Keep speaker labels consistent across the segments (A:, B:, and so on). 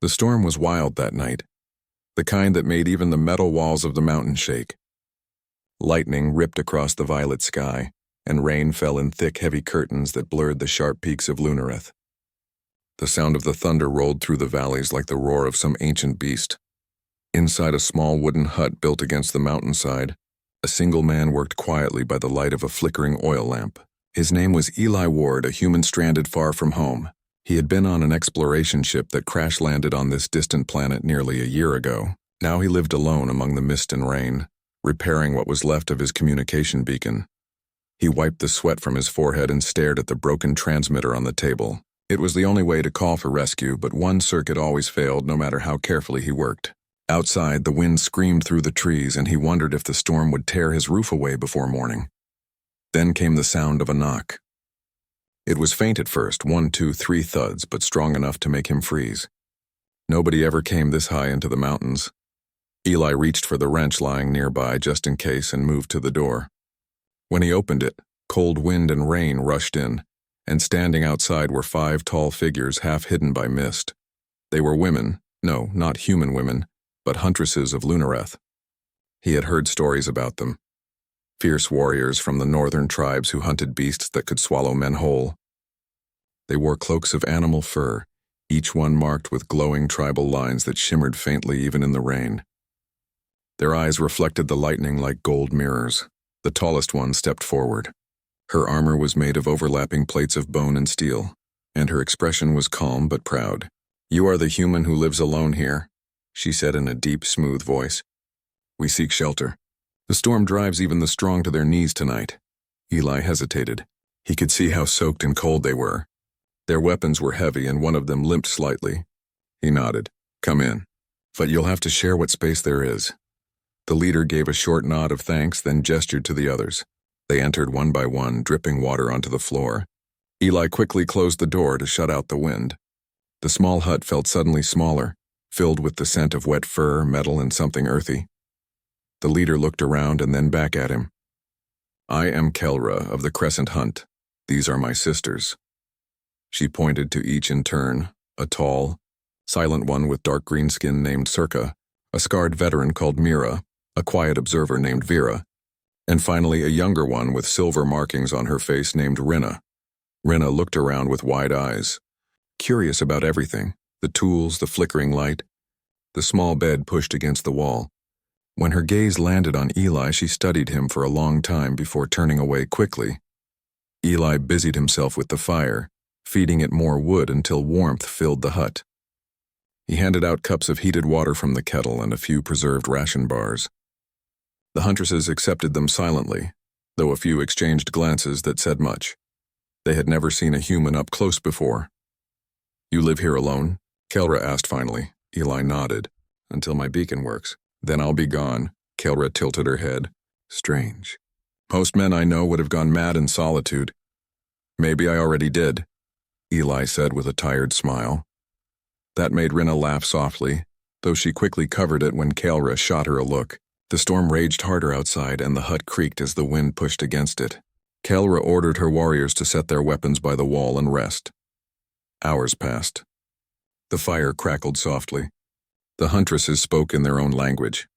A: The storm was wild that night, the kind that made even the metal walls of the mountain shake. Lightning ripped across the violet sky, and rain fell in thick, heavy curtains that blurred the sharp peaks of Lunareth. The sound of the thunder rolled through the valleys like the roar of some ancient beast. Inside a small wooden hut built against the mountainside, a single man worked quietly by the light of a flickering oil lamp. His name was Eli Ward, a human stranded far from home. He had been on an exploration ship that crash-landed on this distant planet nearly a year ago. Now he lived alone among the mist and rain, repairing what was left of his communication beacon. He wiped the sweat from his forehead and stared at the broken transmitter on the table. It was the only way to call for rescue, but one circuit always failed no matter how carefully he worked. Outside, the wind screamed through the trees, and he wondered if the storm would tear his roof away before morning. Then came the sound of a knock. It was faint at first, 1, 2, 3 thuds, but strong enough to make him freeze. Nobody ever came this high into the mountains. Eli reached for the wrench lying nearby just in case and moved to the door. When he opened it, cold wind and rain rushed in, and standing outside were 5 tall figures half hidden by mist. They were women, no, not human women, but huntresses of Lunareth. He had heard stories about them. Fierce warriors from the northern tribes who hunted beasts that could swallow men whole. They wore cloaks of animal fur, each one marked with glowing tribal lines that shimmered faintly even in the rain. Their eyes reflected the lightning like gold mirrors. The tallest one stepped forward. Her armor was made of overlapping plates of bone and steel, and her expression was calm but proud. "You are the human who lives alone here," she said in a deep, smooth voice. "We seek shelter. The storm drives even the strong to their knees tonight." Eli hesitated. He could see how soaked and cold they were. Their weapons were heavy, and one of them limped slightly. He nodded. "Come in. But you'll have to share what space there is." The leader gave a short nod of thanks, then gestured to the others. They entered one by one, dripping water onto the floor. Eli quickly closed the door to shut out the wind. The small hut felt suddenly smaller, filled with the scent of wet fur, metal, and something earthy. The leader looked around and then back at him. "I am Kelra of the Crescent Hunt. These are my sisters." She pointed to each in turn, a tall, silent one with dark green skin named Circa, a scarred veteran called Mira, a quiet observer named Vera, and finally a younger one with silver markings on her face named Rinna. Rinna looked around with wide eyes, curious about everything, the tools, the flickering light, the small bed pushed against the wall. When her gaze landed on Eli, she studied him for a long time before turning away quickly. Eli busied himself with the fire, feeding it more wood until warmth filled the hut. He handed out cups of heated water from the kettle and a few preserved ration bars. The huntresses accepted them silently, though a few exchanged glances that said much. They had never seen a human up close before. "You live here alone?" Kelra asked finally. Eli nodded. "Until my beacon works. Then I'll be gone." Kelra tilted her head. "Strange. Most men I know would have gone mad in solitude." "Maybe I already did," Eli said with a tired smile. That made Rinna laugh softly, though she quickly covered it when Kelra shot her a look. The storm raged harder outside, and the hut creaked as the wind pushed against it. Kelra ordered her warriors to set their weapons by the wall and rest. Hours passed. The fire crackled softly. The huntresses spoke in their own language,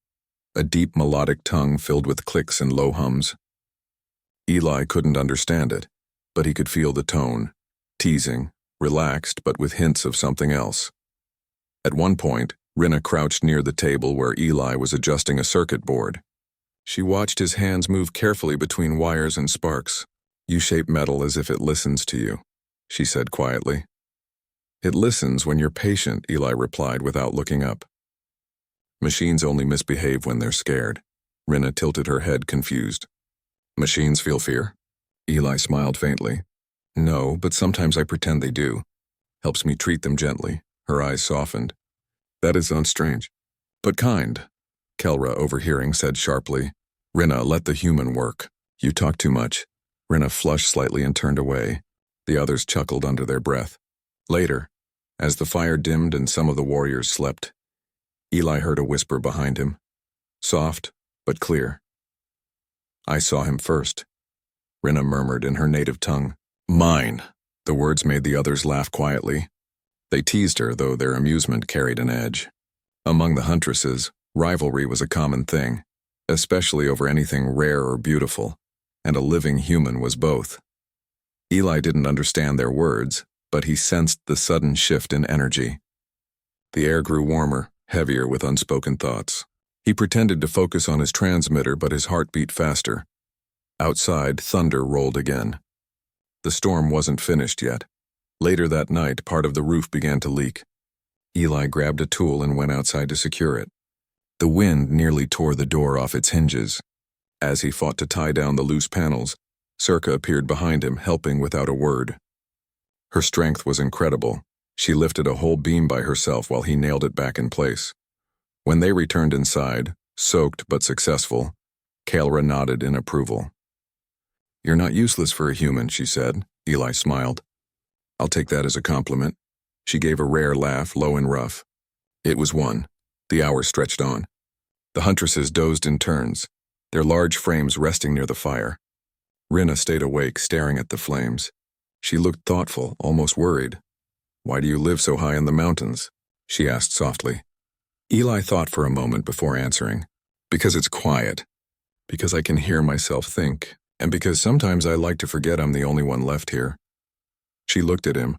A: a deep melodic tongue filled with clicks and low hums. Eli couldn't understand it, but he could feel the tone, teasing, relaxed but with hints of something else. At one point, Rinna crouched near the table where Eli was adjusting a circuit board. She watched his hands move carefully between wires and sparks. "You shape metal as if it listens to you," she said quietly. "It listens when you're patient," Eli replied without looking up. "Machines only misbehave when they're scared." Rinna tilted her head, confused. "Machines feel fear?" Eli smiled faintly. "No, but sometimes I pretend they do. Helps me treat them gently." Her eyes softened. "That is strange, but kind," Kelra, overhearing, said sharply. "Rinna, let the human work. You talk too much." Rinna flushed slightly and turned away. The others chuckled under their breath. Later, as the fire dimmed and some of the warriors slept, Eli heard a whisper behind him. Soft, but clear. "I saw him first," Rinna murmured in her native tongue. "Mine." The words made the others laugh quietly. They teased her, though their amusement carried an edge. Among the Huntresses, rivalry was a common thing, especially over anything rare or beautiful, and a living human was both. Eli didn't understand their words, but he sensed the sudden shift in energy. The air grew warmer, heavier with unspoken thoughts. He pretended to focus on his transmitter, but his heart beat faster. Outside, thunder rolled again. The storm wasn't finished yet. Later that night, part of the roof began to leak. Eli grabbed a tool and went outside to secure it. The wind nearly tore the door off its hinges. As he fought to tie down the loose panels, Circa appeared behind him, helping without a word. Her strength was incredible. She lifted a whole beam by herself while he nailed it back in place. When they returned inside, soaked but successful, Kaelra nodded in approval. "You're not useless for a human," she said. Eli smiled. "I'll take that as a compliment." She gave a rare laugh, low and rough. It was 1. The hours stretched on. The Huntresses dozed in turns, their large frames resting near the fire. Rinna stayed awake, staring at the flames. She looked thoughtful, almost worried. "Why do you live so high in the mountains?" she asked softly. Eli thought for a moment before answering. "Because it's quiet. Because I can hear myself think. And because sometimes I like to forget I'm the only one left here." She looked at him,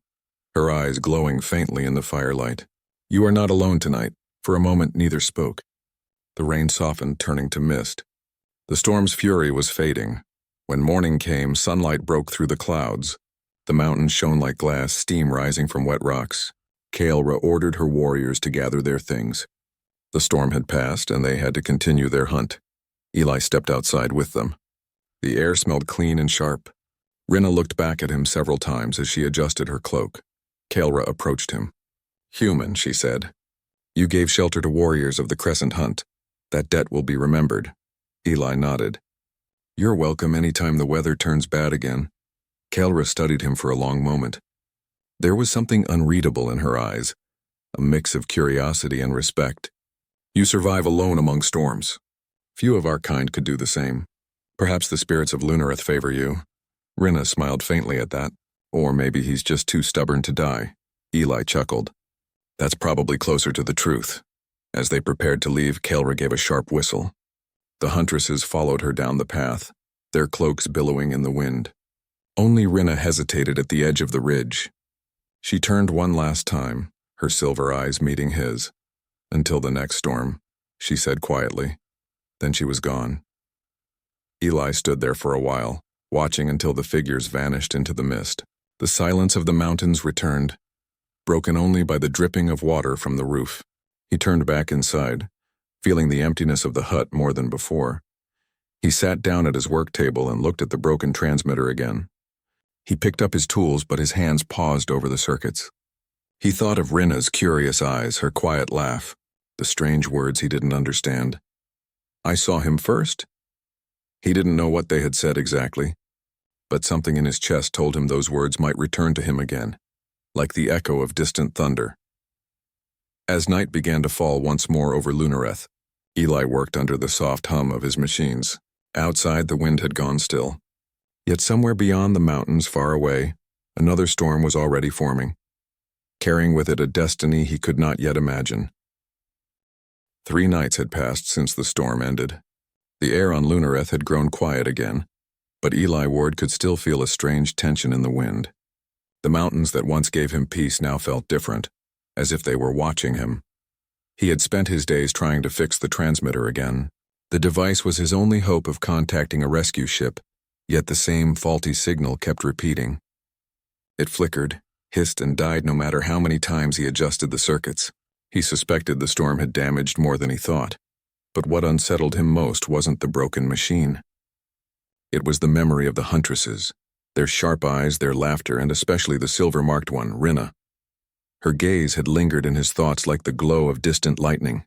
A: her eyes glowing faintly in the firelight. "You are not alone tonight." For a moment, neither spoke. The rain softened, turning to mist. The storm's fury was fading. When morning came, sunlight broke through the clouds. The mountains shone like glass, steam rising from wet rocks. Kaelra ordered her warriors to gather their things. The storm had passed, and they had to continue their hunt. Eli stepped outside with them. The air smelled clean and sharp. Rinna looked back at him several times as she adjusted her cloak. Kaelra approached him. "Human," she said. "You gave shelter to warriors of the Crescent Hunt. That debt will be remembered." Eli nodded. "You're welcome any time the weather turns bad again." Kaelra studied him for a long moment. There was something unreadable in her eyes, a mix of curiosity and respect. "You survive alone among storms. Few of our kind could do the same. Perhaps the spirits of Lunareth favor you." Rinna smiled faintly at that. "Or maybe he's just too stubborn to die." Eli chuckled. "That's probably closer to the truth." As they prepared to leave, Kaelra gave a sharp whistle. The Huntresses followed her down the path, their cloaks billowing in the wind. Only Rinna hesitated at the edge of the ridge. She turned one last time, her silver eyes meeting his. "Until the next storm," she said quietly. Then she was gone. Eli stood there for a while, watching until the figures vanished into the mist. The silence of the mountains returned, broken only by the dripping of water from the roof. He turned back inside, feeling the emptiness of the hut more than before. He sat down at his work table and looked at the broken transmitter again. He picked up his tools, but his hands paused over the circuits. He thought of Rinna's curious eyes, her quiet laugh, the strange words he didn't understand. "I saw him first." He didn't know what they had said exactly, but something in his chest told him those words might return to him again, like the echo of distant thunder. As night began to fall once more over Lunareth, Eli worked under the soft hum of his machines. Outside, the wind had gone still. Yet somewhere beyond the mountains, far away, another storm was already forming, carrying with it a destiny he could not yet imagine. 3 nights had passed since the storm ended. The air on Lunareth had grown quiet again, but Eli Ward could still feel a strange tension in the wind. The mountains that once gave him peace now felt different, as if they were watching him. He had spent his days trying to fix the transmitter again. The device was his only hope of contacting a rescue ship, yet the same faulty signal kept repeating. It flickered, hissed, and died no matter how many times he adjusted the circuits. He suspected the storm had damaged more than he thought, but what unsettled him most wasn't the broken machine. It was the memory of the Huntresses, their sharp eyes, their laughter, and especially the silver-marked one, Rinna. Her gaze had lingered in his thoughts like the glow of distant lightning.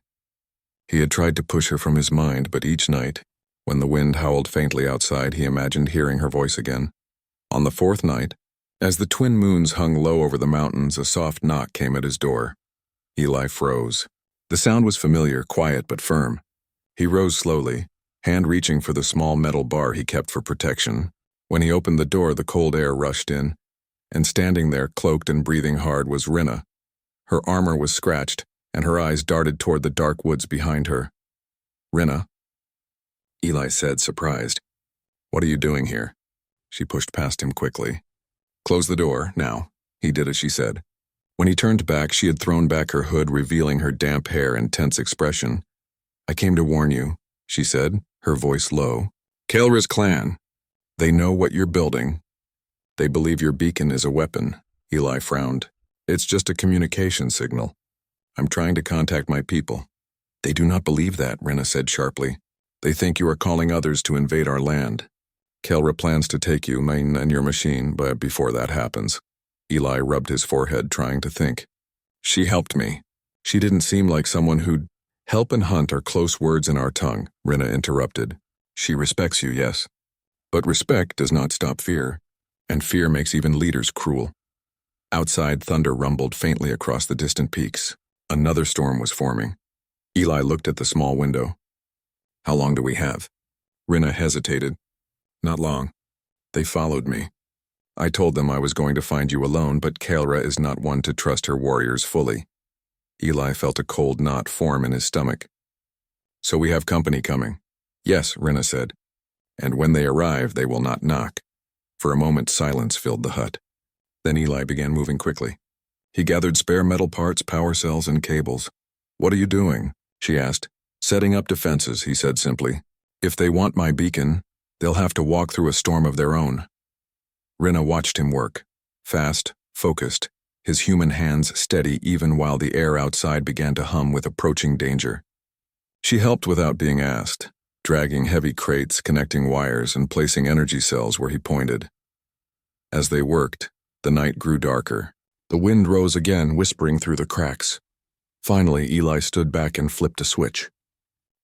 A: He had tried to push her from his mind, but each night, when the wind howled faintly outside, he imagined hearing her voice again. On the 4th night, as the twin moons hung low over the mountains, a soft knock came at his door. Eli froze. The sound was familiar, quiet but firm. He rose slowly, hand reaching for the small metal bar he kept for protection. When he opened the door, the cold air rushed in, and standing there, cloaked and breathing hard, was Rinna, Her armor was scratched, and her eyes darted toward the dark woods behind her. "Rinna," Eli said, surprised. "What are you doing here?" She pushed past him quickly. "Close the door, now." He did as she said. When he turned back, she had thrown back her hood, revealing her damp hair and tense expression. "I came to warn you," she said, her voice low. "Kaelra's clan. They know what you're building. They believe your beacon is a weapon." Eli frowned. "It's just a communication signal. I'm trying to contact my people." "They do not believe that," Rinna said sharply. "They think you are calling others to invade our land. Kaelra plans to take you, Main, and your machine, but before that happens." Eli rubbed his forehead, trying to think. "She helped me. She didn't seem like someone who'd—" "Help and hunt are close words in our tongue," Rinna interrupted. "She respects you, yes. But respect does not stop fear, and fear makes even leaders cruel." Outside, thunder rumbled faintly across the distant peaks. Another storm was forming. Eli looked at the small window. "How long do we have?" Rinna hesitated. "Not long. They followed me. I told them I was going to find you alone, but Kaelra is not one to trust her warriors fully." Eli felt a cold knot form in his stomach. "So we have company coming." "Yes," Rinna said. "And when they arrive, they will not knock." For a moment, silence filled the hut. Then Eli began moving quickly. He gathered spare metal parts, power cells, and cables. "What are you doing?" she asked. "Setting up defenses," he said simply. "If they want my beacon, they'll have to walk through a storm of their own." Rinna watched him work. Fast, focused, his human hands steady even while the air outside began to hum with approaching danger. She helped without being asked, dragging heavy crates, connecting wires, and placing energy cells where he pointed. As they worked, the night grew darker. The wind rose again, whispering through the cracks. Finally, Eli stood back and flipped a switch.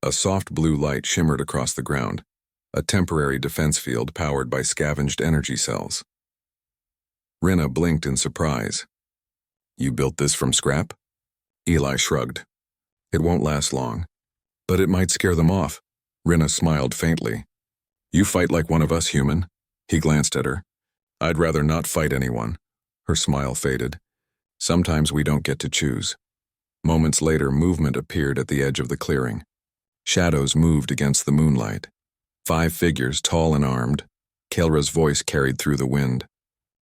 A: A soft blue light shimmered across the ground, a temporary defense field powered by scavenged energy cells. Rinna blinked in surprise. "You built this from scrap?" Eli shrugged. "It won't last long. But it might scare them off." Rinna smiled faintly. "You fight like one of us, human." He glanced at her. "I'd rather not fight anyone." Her smile faded. "Sometimes we don't get to choose." Moments later, movement appeared at the edge of the clearing. Shadows moved against the moonlight. 5 figures, tall and armed. Kaelra's voice carried through the wind.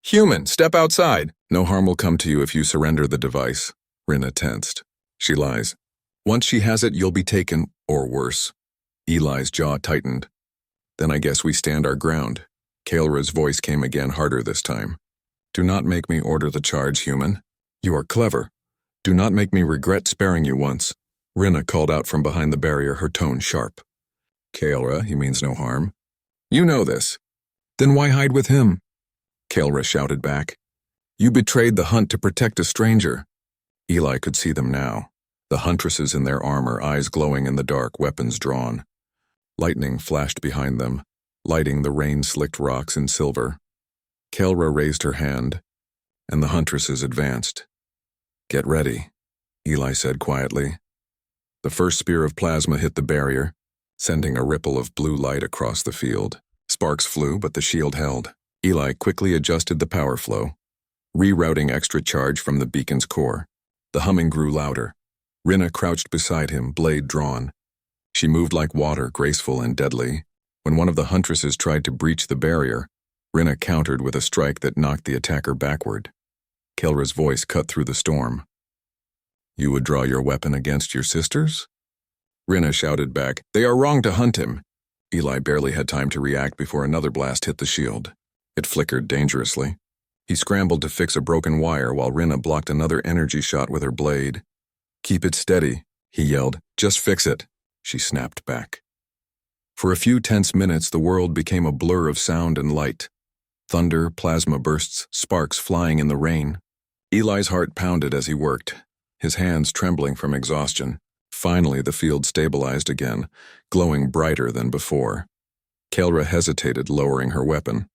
A: "Human, step outside! No harm will come to you if you surrender the device." Rinna tensed. "She lies. Once she has it, you'll be taken, or worse." Eli's jaw tightened. "Then I guess we stand our ground." Kaelra's voice came again, harder this time. "Do not make me order the charge, human. You are clever. Do not make me regret sparing you once." Rinna called out from behind the barrier, her tone sharp. "Kaelra, he means no harm." "You know this." "Then why hide with him?" Kaelra shouted back. "You betrayed the hunt to protect a stranger." Eli could see them now, the Huntresses in their armor, eyes glowing in the dark, weapons drawn. Lightning flashed behind them, lighting the rain-slicked rocks in silver. Kaelra raised her hand, and the Huntresses advanced. "Get ready," Eli said quietly. The first spear of plasma hit the barrier, sending a ripple of blue light across the field. Sparks flew, but the shield held. Eli quickly adjusted the power flow, rerouting extra charge from the beacon's core. The humming grew louder. Rinna crouched beside him, blade drawn. She moved like water, graceful and deadly. When one of the Huntresses tried to breach the barrier, Rinna countered with a strike that knocked the attacker backward. Kaelra's voice cut through the storm. "You would draw your weapon against your sisters?" Rinna shouted back, "They are wrong to hunt him." Eli barely had time to react before another blast hit the shield. It flickered dangerously. He scrambled to fix a broken wire while Rinna blocked another energy shot with her blade. "Keep it steady," he yelled. "Just fix it," she snapped back. For a few tense minutes, the world became a blur of sound and light. Thunder, plasma bursts, sparks flying in the rain. Eli's heart pounded as he worked, his hands trembling from exhaustion. Finally, the field stabilized again, glowing brighter than before. Kaelra hesitated, lowering her weapon.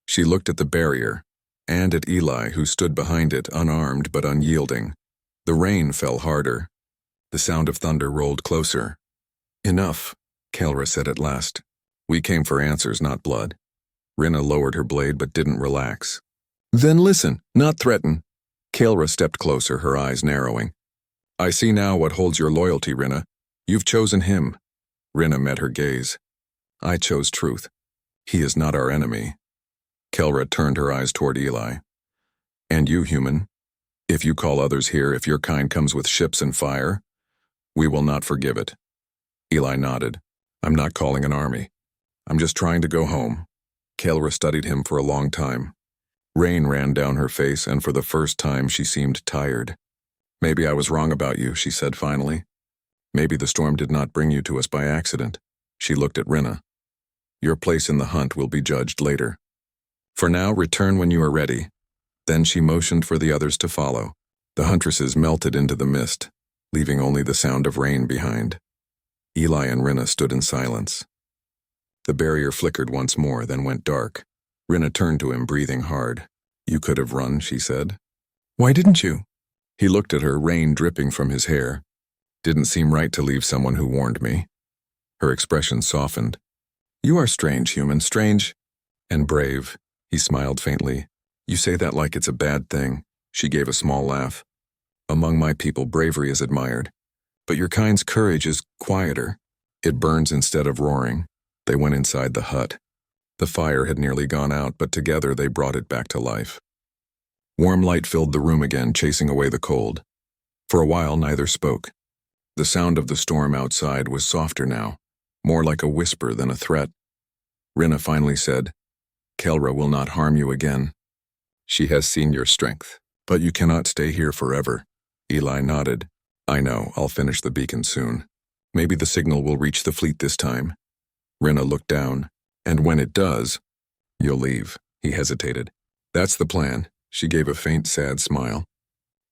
A: She looked at the barrier, and at Eli, who stood behind it, unarmed but unyielding. The rain fell harder. The sound of thunder rolled closer. "Enough," Kaelra said at last. "We came for answers, not blood." Rinna lowered her blade but didn't relax. "Then listen, not threaten." Kaelra stepped closer, her eyes narrowing. I see now what holds your loyalty, Rinna. You've chosen him. Rinna met her gaze. I chose truth. He is not our enemy. Kaelra turned her eyes toward Eli. And you, human, if you call others here, if your kind comes with ships and fire, we will not forgive it. Eli nodded. I'm not calling an army. I'm just trying to go home. Kaelra studied him for a long time. Rain ran down her face, and for the first time she seemed tired. Maybe I was wrong about you, she said finally. Maybe the storm did not bring you to us by accident. She looked at Rinna. Your place in the hunt will be judged later. For now, return when you are ready. Then she motioned for the others to follow. The Huntresses melted into the mist, leaving only the sound of rain behind. Eli and Rinna stood in silence. The barrier flickered once more, then went dark. Rinna turned to him, breathing hard. You could have run, she said. Why didn't you? He looked at her, rain dripping from his hair. Didn't seem right to leave someone who warned me. Her expression softened. You are strange, human, strange and brave. He smiled faintly. You say that like it's a bad thing. She gave a small laugh. Among my people, bravery is admired. But your kind's courage is quieter. It burns instead of roaring. They went inside the hut. The fire had nearly gone out, but together they brought it back to life. Warm light filled the room again, chasing away the cold. For a while, neither spoke. The sound of the storm outside was softer now, more like a whisper than a threat. Rinna finally said, Kaelra will not harm you again. She has seen your strength, but you cannot stay here forever. Eli nodded. I know, I'll finish the beacon soon. Maybe the signal will reach the fleet this time. Rinna looked down. And when it does, you'll leave. He hesitated. That's the plan. She gave a faint, sad smile.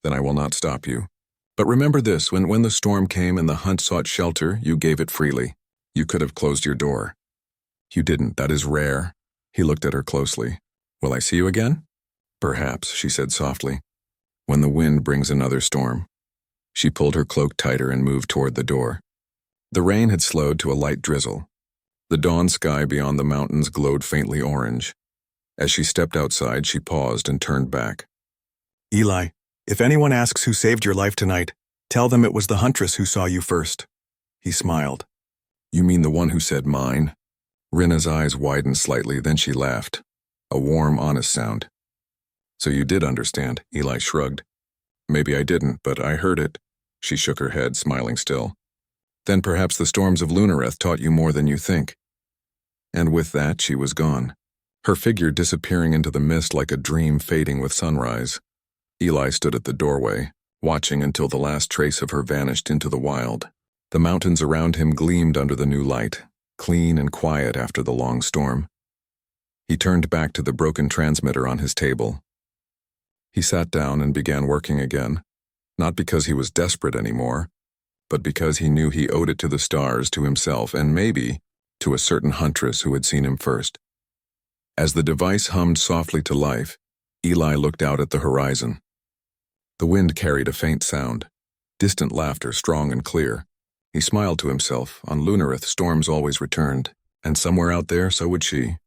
A: Then I will not stop you. But remember this, when the storm came and the hunt sought shelter, you gave it freely. You could have closed your door. You didn't, that is rare. He looked at her closely. Will I see you again? Perhaps, she said softly. When the wind brings another storm. She pulled her cloak tighter and moved toward the door. The rain had slowed to a light drizzle. The dawn sky beyond the mountains glowed faintly orange. As she stepped outside, she paused and turned back. Eli, if anyone asks who saved your life tonight, tell them it was the huntress who saw you first. He smiled. You mean the one who said mine? Rinna's eyes widened slightly, then she laughed. A warm, honest sound. So you did understand, Eli shrugged. Maybe I didn't, but I heard it. She shook her head, smiling still. Then perhaps the storms of Lunareth taught you more than you think. And with that, she was gone, her figure disappearing into the mist like a dream fading with sunrise. Eli stood at the doorway, watching until the last trace of her vanished into the wild. The mountains around him gleamed under the new light, clean and quiet after the long storm. He turned back to the broken transmitter on his table. He sat down and began working again, not because he was desperate anymore, but because he knew he owed it to the stars, to himself, and maybe to a certain huntress who had seen him first. As the device hummed softly to life, Eli looked out at the horizon. The wind carried a faint sound, distant laughter, strong and clear. He smiled to himself. On Lunareth, storms always returned, and somewhere out there, so would she.